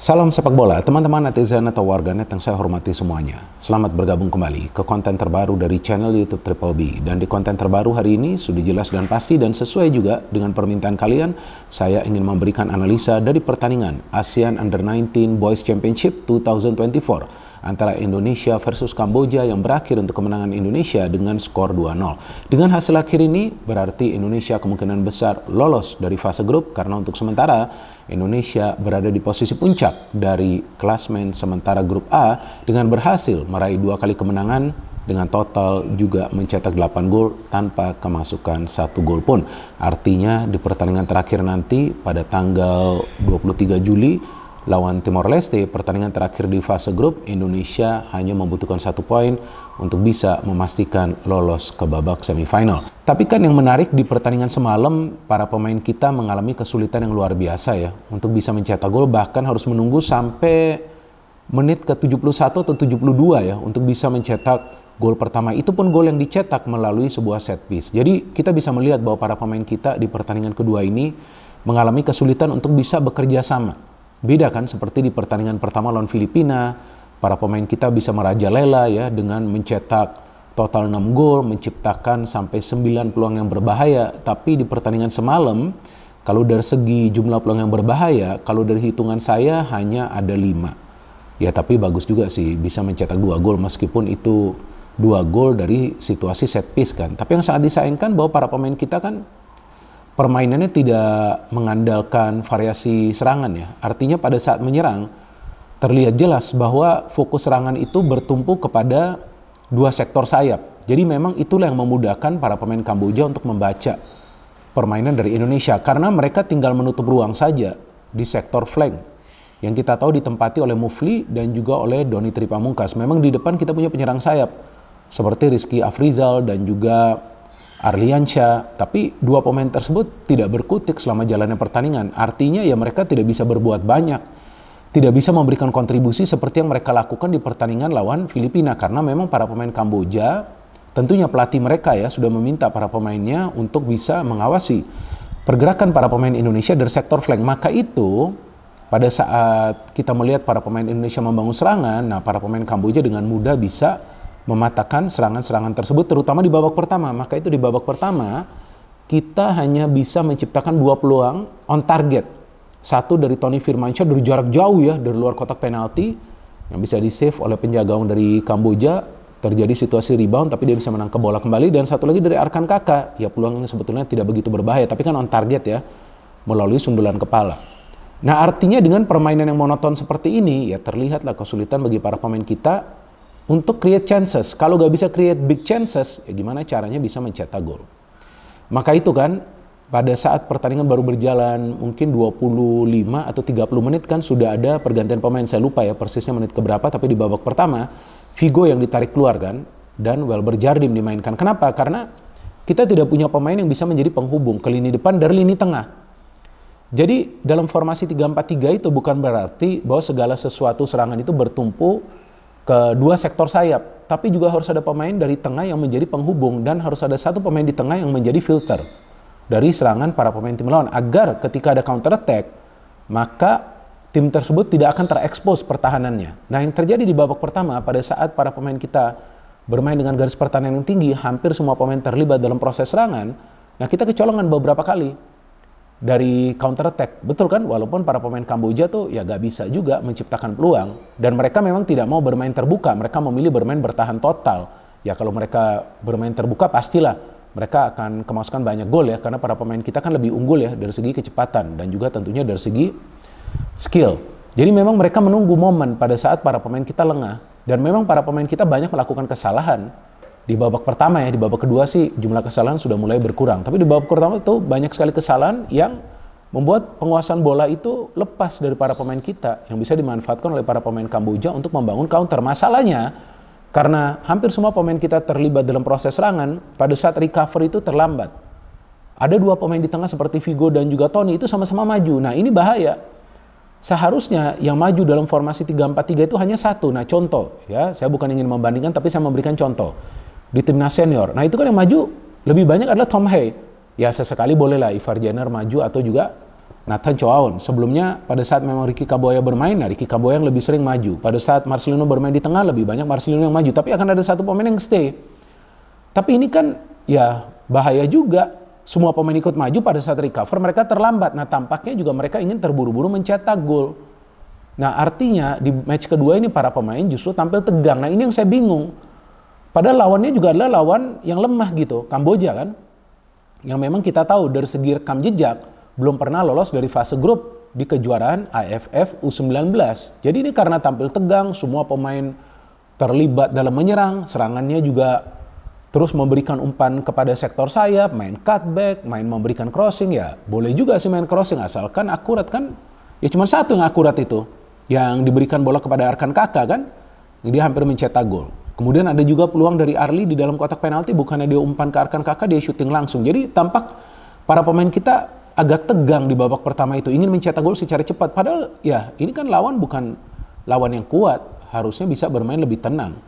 Salam sepak bola, teman-teman netizen atau warganet yang saya hormati semuanya. Selamat bergabung kembali ke konten terbaru dari channel YouTube Triple B. Dan di konten terbaru hari ini sudah jelas dan pasti dan sesuai juga dengan permintaan kalian, saya ingin memberikan analisa dari pertandingan ASEAN Under-19 Boys Championship 2024 antara Indonesia versus Kamboja yang berakhir untuk kemenangan Indonesia dengan skor 2-0. Dengan hasil akhir ini berarti Indonesia kemungkinan besar lolos dari fase grup karena untuk sementara Indonesia berada di posisi puncak dari klasmen sementara grup A dengan berhasil meraih 2 kali kemenangan dengan total juga mencetak 8 gol tanpa kemasukan 1 gol pun. Artinya di pertandingan terakhir nanti pada tanggal 23 Juli lawan Timor Leste, pertandingan terakhir di fase grup, Indonesia hanya membutuhkan 1 poin untuk bisa memastikan lolos ke babak semifinal. Tapi kan yang menarik di pertandingan semalam, para pemain kita mengalami kesulitan yang luar biasa ya untuk bisa mencetak gol, bahkan harus menunggu sampai menit ke 71 atau 72 ya untuk bisa mencetak gol pertama. Itu pun gol yang dicetak melalui sebuah set piece. Jadi kita bisa melihat bahwa para pemain kita di pertandingan kedua ini mengalami kesulitan untuk bisa bekerja sama. Beda kan seperti di pertandingan pertama lawan Filipina, para pemain kita bisa merajalela ya dengan mencetak total 6 gol, menciptakan sampai 9 peluang yang berbahaya. Tapi di pertandingan semalam, kalau dari segi jumlah peluang yang berbahaya, kalau dari hitungan saya hanya ada 5. Ya tapi bagus juga sih bisa mencetak 2 gol meskipun itu 2 gol dari situasi set piece kan. Tapi yang sangat disayangkan bahwa para pemain kita kan permainannya tidak mengandalkan variasi serangan ya. Artinya pada saat menyerang terlihat jelas bahwa fokus serangan itu bertumpu kepada 2 sektor sayap. Jadi memang itulah yang memudahkan para pemain Kamboja untuk membaca permainan dari Indonesia karena mereka tinggal menutup ruang saja di sektor flank yang kita tahu ditempati oleh Mufli dan juga oleh Doni Tripamungkas. Memang di depan kita punya penyerang sayap seperti Rizky Afrizal dan juga Arliansyah, tapi 2 pemain tersebut tidak berkutik selama jalannya pertandingan. Artinya ya mereka tidak bisa berbuat banyak, tidak bisa memberikan kontribusi seperti yang mereka lakukan di pertandingan lawan Filipina karena memang para pemain Kamboja, tentunya pelatih mereka ya sudah meminta para pemainnya untuk bisa mengawasi pergerakan para pemain Indonesia dari sektor flank. Maka itu pada saat kita melihat para pemain Indonesia membangun serangan, nah para pemain Kamboja dengan mudah bisa mematahkan serangan-serangan tersebut terutama di babak pertama. Maka itu di babak pertama kita hanya bisa menciptakan 2 peluang on target. Satu dari Tony Firmansyah dari jarak jauh ya, dari luar kotak penalti yang bisa di save oleh penjaga gawang dari Kamboja. Terjadi situasi rebound tapi dia bisa menangkap bola kembali. Dan satu lagi dari Arkan Kaka, ya peluang yang sebetulnya tidak begitu berbahaya tapi kan on target ya, melalui sundulan kepala. Nah artinya dengan permainan yang monoton seperti ini ya terlihatlah kesulitan bagi para pemain kita untuk create chances. Kalau gak bisa create big chances, ya gimana caranya bisa mencetak gol. Maka itu kan, pada saat pertandingan baru berjalan mungkin 25 atau 30 menit kan sudah ada pergantian pemain. Saya lupa ya persisnya menit keberapa, tapi di babak pertama, Figo yang ditarik keluar kan, dan Welber Jardim dimainkan. Kenapa? Karena kita tidak punya pemain yang bisa menjadi penghubung ke lini depan dari lini tengah. Jadi dalam formasi 3-4-3 itu bukan berarti bahwa segala sesuatu serangan itu bertumpu ke 2 sektor sayap, tapi juga harus ada pemain dari tengah yang menjadi penghubung dan harus ada 1 pemain di tengah yang menjadi filter dari serangan para pemain tim lawan agar ketika ada counter attack maka tim tersebut tidak akan terekspos pertahanannya. Nah yang terjadi di babak pertama pada saat para pemain kita bermain dengan garis pertahanan yang tinggi, hampir semua pemain terlibat dalam proses serangan. Nah kita kecolongan beberapa kali dari counter attack, betul kan? Walaupun para pemain Kamboja tuh ya gak bisa juga menciptakan peluang dan mereka memang tidak mau bermain terbuka, mereka memilih bermain bertahan total. Ya kalau mereka bermain terbuka pastilah mereka akan kemasukan banyak gol ya karena para pemain kita kan lebih unggul ya dari segi kecepatan dan juga tentunya dari segi skill. Jadi memang mereka menunggu momen pada saat para pemain kita lengah dan memang para pemain kita banyak melakukan kesalahan. Di babak pertama ya, di babak kedua sih jumlah kesalahan sudah mulai berkurang. Tapi di babak pertama itu banyak sekali kesalahan yang membuat penguasaan bola itu lepas dari para pemain kita yang bisa dimanfaatkan oleh para pemain Kamboja untuk membangun counter. Masalahnya karena hampir semua pemain kita terlibat dalam proses serangan, pada saat recover itu terlambat. Ada 2 pemain di tengah seperti Figo dan juga Tony itu sama-sama maju. Nah ini bahaya. Seharusnya yang maju dalam formasi 3-4-3 itu hanya 1. Nah contoh ya, saya bukan ingin membandingkan tapi saya memberikan contoh. Di timnas senior. Nah itu kan yang maju lebih banyak adalah Tom Hay. Ya sesekali bolehlah Ivar Jenner maju atau juga Nathan Choaon. Sebelumnya pada saat memang Ricky Kambuaya bermain, nah Ricky Kambuaya yang lebih sering maju. Pada saat Marcelino bermain di tengah, lebih banyak Marcelino yang maju. Tapi akan ada satu pemain yang stay. Tapi ini kan ya bahaya juga. Semua pemain ikut maju, pada saat recover mereka terlambat. Nah tampaknya juga mereka ingin terburu-buru mencetak gol. Nah artinya di match kedua ini para pemain justru tampil tegang. Nah ini yang saya bingung. Padahal lawannya juga adalah lawan yang lemah gitu, Kamboja kan. Yang memang kita tahu dari segi rekam jejak belum pernah lolos dari fase grup di kejuaraan AFF U19. Jadi ini karena tampil tegang, semua pemain terlibat dalam menyerang, serangannya juga terus memberikan umpan kepada sektor sayap, main cutback, main memberikan crossing, ya boleh juga sih main crossing asalkan akurat kan. Ya cuma satu yang akurat itu, yang diberikan bola kepada Arkan Kakak kan, dia hampir mencetak gol. Kemudian ada juga peluang dari Arli di dalam kotak penalti, bukannya dia umpan ke Arkan Kakak, dia syuting langsung. Jadi tampak para pemain kita agak tegang di babak pertama itu, ingin mencetak gol secara cepat. Padahal ya ini kan lawan bukan lawan yang kuat, harusnya bisa bermain lebih tenang.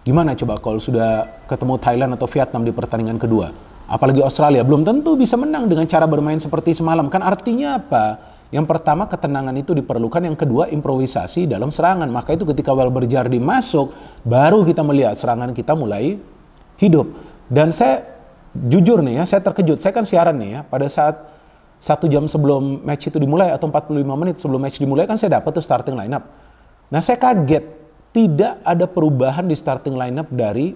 Gimana coba kalau sudah ketemu Thailand atau Vietnam di pertandingan kedua? Apalagi Australia, belum tentu bisa menang dengan cara bermain seperti semalam. Kan artinya apa? Yang pertama ketenangan itu diperlukan, yang kedua improvisasi dalam serangan. Maka itu ketika Welber Jardim masuk, baru kita melihat serangan kita mulai hidup. Dan saya jujur nih ya, saya terkejut. Saya kan siaran nih ya, pada saat 1 jam sebelum match itu dimulai atau 45 menit sebelum match dimulai kan saya dapat tuh starting lineup. Nah saya kaget, tidak ada perubahan di starting lineup dari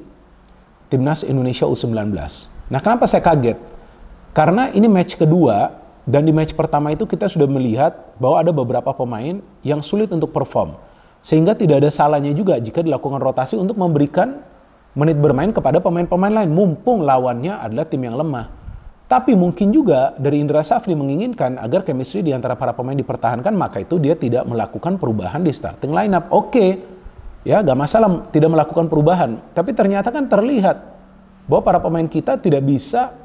Timnas Indonesia U19. Nah kenapa saya kaget? Karena ini match kedua, dan di match pertama itu kita sudah melihat bahwa ada beberapa pemain yang sulit untuk perform. Sehingga tidak ada salahnya juga jika dilakukan rotasi untuk memberikan menit bermain kepada pemain-pemain lain. Mumpung lawannya adalah tim yang lemah. Tapi mungkin juga dari Indra Safri menginginkan agar chemistry di antara para pemain dipertahankan, maka itu dia tidak melakukan perubahan di starting lineup. Oke, ya gak masalah tidak melakukan perubahan. Tapi ternyata kan terlihat bahwa para pemain kita tidak bisa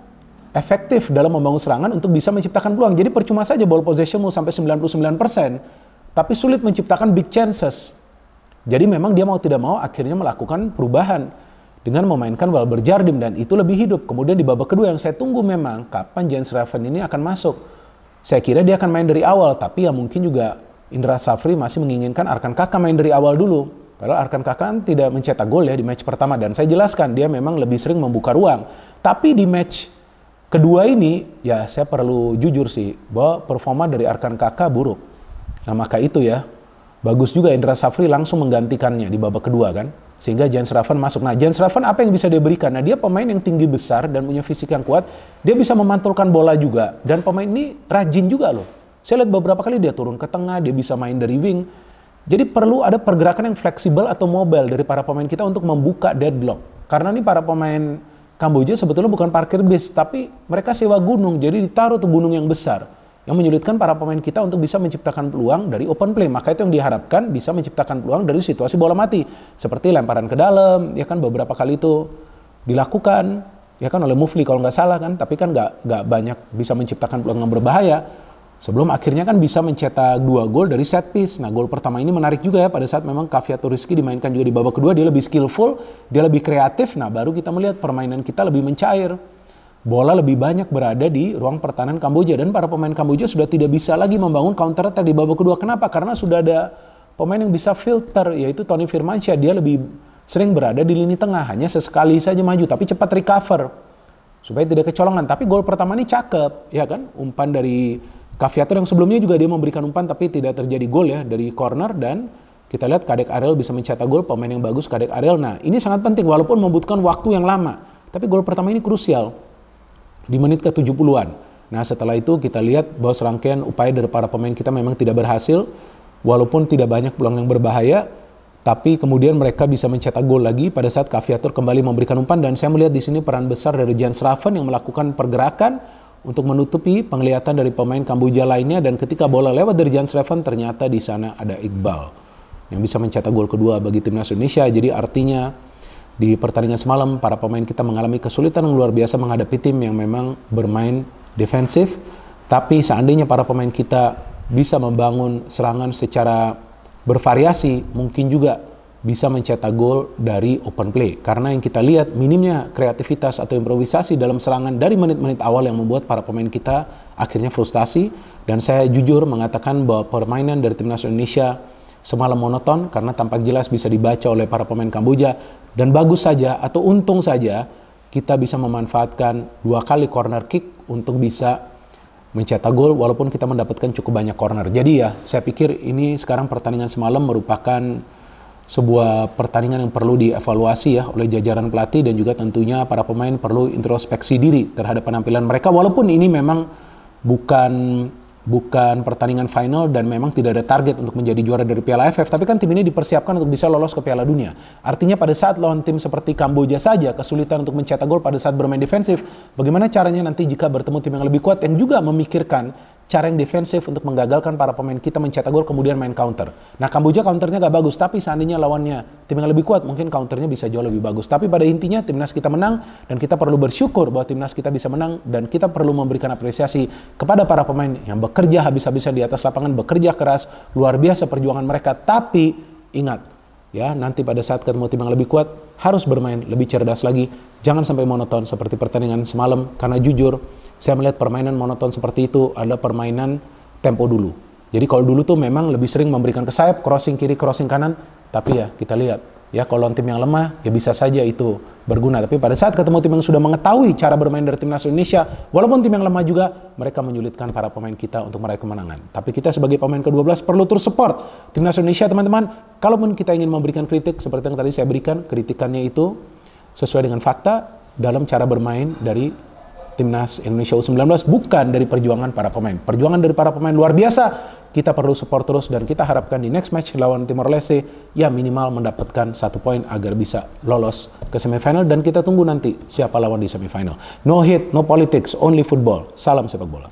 efektif dalam membangun serangan untuk bisa menciptakan peluang. Jadi percuma saja ball possessionmu sampai 99%, tapi sulit menciptakan big chances. Jadi memang dia mau tidak mau akhirnya melakukan perubahan dengan memainkan Welber Jardim, dan itu lebih hidup. Kemudian di babak kedua yang saya tunggu memang kapan Jens Raven ini akan masuk. Saya kira dia akan main dari awal, tapi ya mungkin juga Indra Safri masih menginginkan Arkan Kakak main dari awal dulu. Padahal Arkan Kakak tidak mencetak gol ya di match pertama, dan saya jelaskan dia memang lebih sering membuka ruang. Tapi di match kedua ini ya saya perlu jujur sih bahwa performa dari Arkan Kakak buruk. Nah maka itu ya bagus juga Indra Safri langsung menggantikannya di babak kedua kan, sehingga Jens Raven masuk. Nah Jens Raven apa yang bisa dia berikan? Nah dia pemain yang tinggi besar dan punya fisik yang kuat, dia bisa memantulkan bola juga, dan pemain ini rajin juga loh. Saya lihat beberapa kali dia turun ke tengah, dia bisa main dari wing. Jadi perlu ada pergerakan yang fleksibel atau mobile dari para pemain kita untuk membuka deadlock. Karena ini para pemain Kamboja sebetulnya bukan parkir bis, tapi mereka sewa gunung, jadi ditaruh tuh gunung yang besar, yang menyulitkan para pemain kita untuk bisa menciptakan peluang dari open play. Maka itu yang diharapkan bisa menciptakan peluang dari situasi bola mati, seperti lemparan ke dalam, ya kan beberapa kali itu dilakukan, ya kan oleh Mufli kalau nggak salah kan, tapi kan nggak banyak bisa menciptakan peluang yang berbahaya. Sebelum akhirnya kan bisa mencetak 2 gol dari set piece. Nah gol pertama ini menarik juga ya, pada saat memang Caviato Rizky dimainkan juga di babak kedua, dia lebih skillful, dia lebih kreatif. Nah baru kita melihat permainan kita lebih mencair. Bola lebih banyak berada di ruang pertahanan Kamboja, dan para pemain Kamboja sudah tidak bisa lagi membangun counter attack di babak kedua. Kenapa? Karena sudah ada pemain yang bisa filter, yaitu Tony Firmansyah. Dia lebih sering berada di lini tengah, hanya sesekali saja maju tapi cepat recover supaya tidak kecolongan. Tapi gol pertama ini cakep, ya kan? Umpan dari Caviator yang sebelumnya juga dia memberikan umpan tapi tidak terjadi gol ya dari corner, dan kita lihat Kadek Ariel bisa mencetak gol, pemain yang bagus Kadek Ariel. Nah ini sangat penting walaupun membutuhkan waktu yang lama, tapi gol pertama ini krusial di menit ke-70-an. Nah setelah itu kita lihat bahwa serangkaian upaya dari para pemain kita memang tidak berhasil, walaupun tidak banyak peluang yang berbahaya, tapi kemudian mereka bisa mencetak gol lagi pada saat Caviator kembali memberikan umpan. Dan saya melihat di sini peran besar dari Jens Raven yang melakukan pergerakan untuk menutupi penglihatan dari pemain Kamboja lainnya, dan ketika bola lewat dari Jens Raven ternyata di sana ada Iqbal yang bisa mencetak gol kedua bagi timnas Indonesia. Jadi artinya di pertandingan semalam para pemain kita mengalami kesulitan yang luar biasa menghadapi tim yang memang bermain defensif, tapi seandainya para pemain kita bisa membangun serangan secara bervariasi, mungkin juga bisa mencetak gol dari open play. Karena yang kita lihat minimnya kreativitas atau improvisasi dalam serangan dari menit-menit awal yang membuat para pemain kita akhirnya frustasi. Dan saya jujur mengatakan bahwa permainan dari timnas Indonesia semalam monoton karena tampak jelas bisa dibaca oleh para pemain Kamboja. Dan bagus saja atau untung saja kita bisa memanfaatkan 2 kali corner kick untuk bisa mencetak gol walaupun kita mendapatkan cukup banyak corner. Jadi ya saya pikir ini sekarang pertandingan semalam merupakan sebuah pertandingan yang perlu dievaluasi ya oleh jajaran pelatih, dan juga tentunya para pemain perlu introspeksi diri terhadap penampilan mereka walaupun ini memang bukan pertandingan final dan memang tidak ada target untuk menjadi juara dari Piala AFF, tapi kan tim ini dipersiapkan untuk bisa lolos ke Piala Dunia. Artinya pada saat lawan tim seperti Kamboja saja kesulitan untuk mencetak gol pada saat bermain defensif, bagaimana caranya nanti jika bertemu tim yang lebih kuat yang juga memikirkan cara yang defensif untuk menggagalkan para pemain kita mencetak gol kemudian main counter. Nah Kamboja counternya gak bagus, tapi seandainya lawannya tim yang lebih kuat mungkin counternya bisa jauh lebih bagus. Tapi pada intinya timnas kita menang dan kita perlu bersyukur bahwa timnas kita bisa menang, dan kita perlu memberikan apresiasi kepada para pemain yang bekerja habis-habisan di atas lapangan, bekerja keras, luar biasa perjuangan mereka. Tapi ingat ya, nanti pada saat ketemu tim yang lebih kuat harus bermain lebih cerdas lagi, jangan sampai monoton seperti pertandingan semalam, karena jujur saya melihat permainan monoton seperti itu adalah permainan tempo dulu. Jadi kalau dulu tuh memang lebih sering memberikan ke sayap, crossing kiri, crossing kanan, tapi ya kita lihat ya kalau tim yang lemah ya bisa saja itu berguna. Tapi pada saat ketemu tim yang sudah mengetahui cara bermain dari timnas Indonesia, walaupun tim yang lemah juga, mereka menyulitkan para pemain kita untuk meraih kemenangan. Tapi kita sebagai pemain ke-12 perlu terus support timnas Indonesia teman-teman. Kalaupun kita ingin memberikan kritik seperti yang tadi saya berikan, kritikannya itu sesuai dengan fakta dalam cara bermain dari timnas Indonesia U19, bukan dari perjuangan para pemain. Perjuangan dari para pemain luar biasa. Kita perlu support terus dan kita harapkan di next match lawan Timor Leste ya minimal mendapatkan 1 poin agar bisa lolos ke semifinal, dan kita tunggu nanti siapa lawan di semifinal. No hate, no politics, only football. Salam sepak bola.